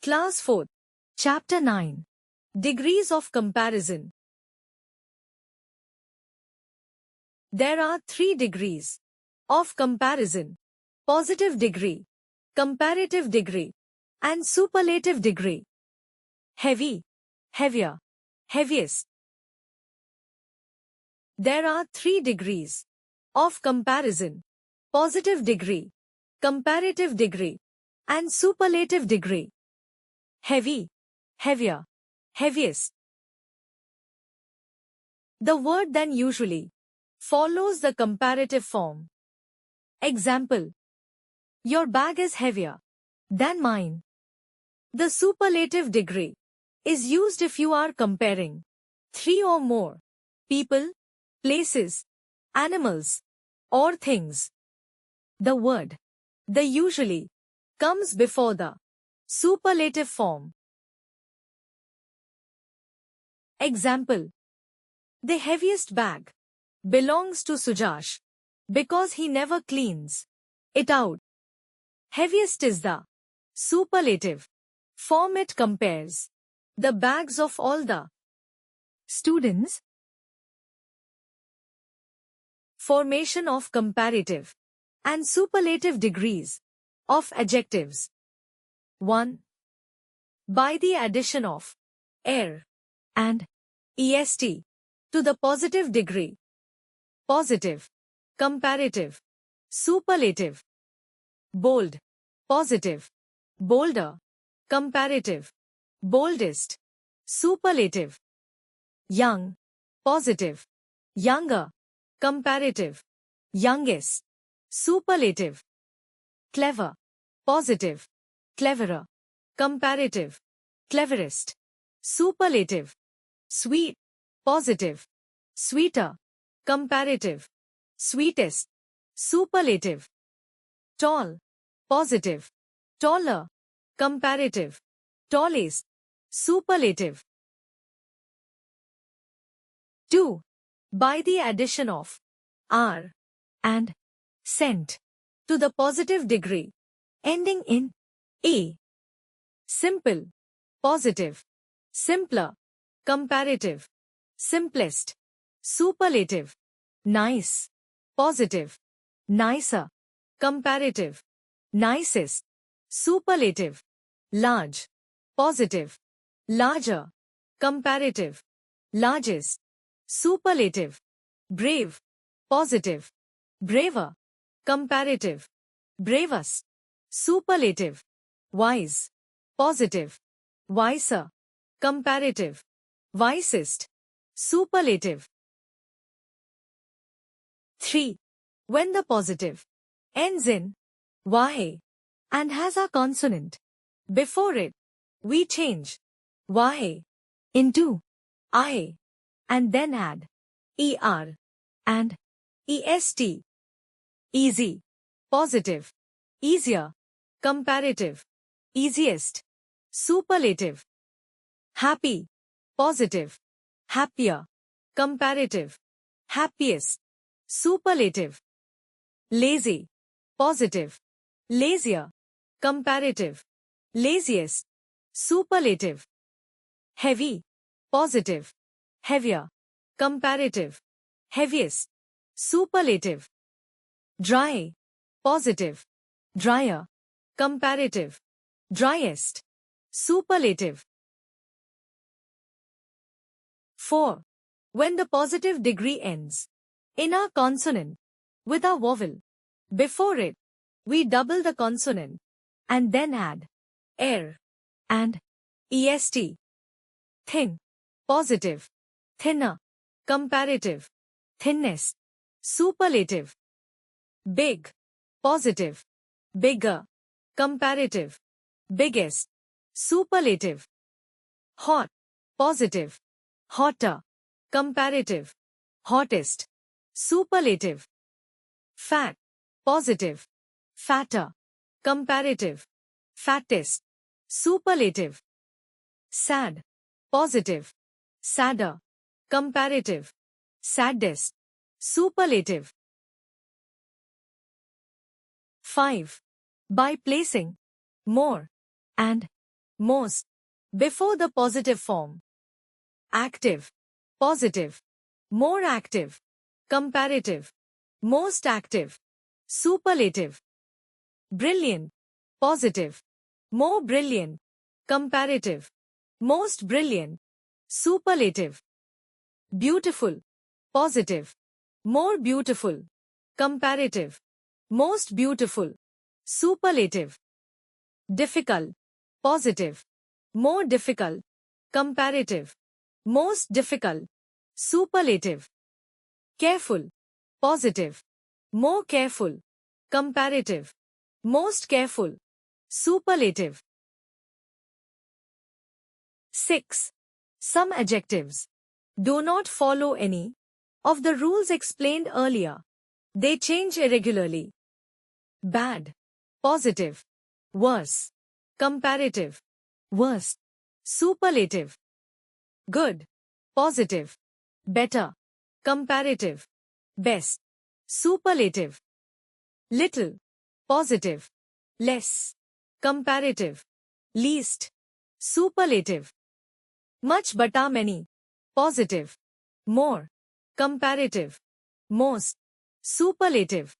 Class 4. Chapter 9. Degrees of comparison. There are 3 degrees of comparison: positive degree, comparative degree, and superlative degree. Heavy, heavier, heaviest. There are 3 degrees of comparison: positive degree, comparative degree, and superlative degree. Heavy, heavier, heaviest. The word then usually follows the comparative form. Example: your bag is heavier than mine. The superlative degree is used if you are comparing 3 or more people, places, animals, or things. The word the usually comes before the superlative form. Example: the heaviest bag belongs to Sujash because he never cleans it out. Heaviest is the superlative form. It compares the bags of all the students. Formation of comparative and superlative degrees of adjectives. 1. By the addition of er and est to the positive degree. Positive, comparative, superlative. Bold, positive, bolder, comparative, boldest, superlative. Young, positive, younger, comparative, youngest, superlative. Clever, positive, cleverer, comparative, cleverest, superlative. Sweet, positive, sweeter, comparative, sweetest, superlative. Tall, positive, taller, comparative, tallest, superlative. 2. By the addition of r and cent to the positive degree, ending in a. Simple, positive, simpler, comparative, simplest, superlative. Nice, positive, nicer, comparative, nicest, superlative. Large, positive, larger, comparative, largest, superlative. Brave, positive, braver, comparative, bravest, superlative. Wise, positive, wiser, comparative, wisest, superlative. 3. When the positive ends in y and has a consonant before it, we change y into I and then add er and est. Easy, positive, easier, comparative, easiest, superlative. Happy, positive, happier, comparative, happiest, superlative. Lazy, positive, lazier, comparative, laziest, superlative. Heavy, positive, heavier, comparative, heaviest, superlative. Dry, positive, drier, comparative, driest, superlative. 4. When the positive degree ends in a consonant with a vowel before it, we double the consonant and then add er and est. Thin, positive, thinner, comparative, thinnest, superlative. Big, positive, bigger, comparative, biggest, superlative. Hot, positive, hotter, comparative, hottest, superlative. Fat, positive, fatter, comparative, fattest, superlative. Sad, positive, sadder, comparative, saddest, superlative. 5. By placing more and most, before the positive form. Active, positive, more active, comparative, most active, superlative. Brilliant, positive, more brilliant, comparative, most brilliant, superlative. Beautiful, positive, more beautiful, comparative, most beautiful, superlative. Difficult, positive, more difficult, comparative, most difficult, superlative. Careful, positive, more careful, comparative, most careful, superlative. 6. Some adjectives do not follow any of the rules explained earlier. They change irregularly. Bad, positive, worse, comparative, worst, superlative. Good, positive, better, comparative, best, superlative. Little, positive, less, comparative, least, superlative. Much bata many, positive, more, comparative, most, superlative.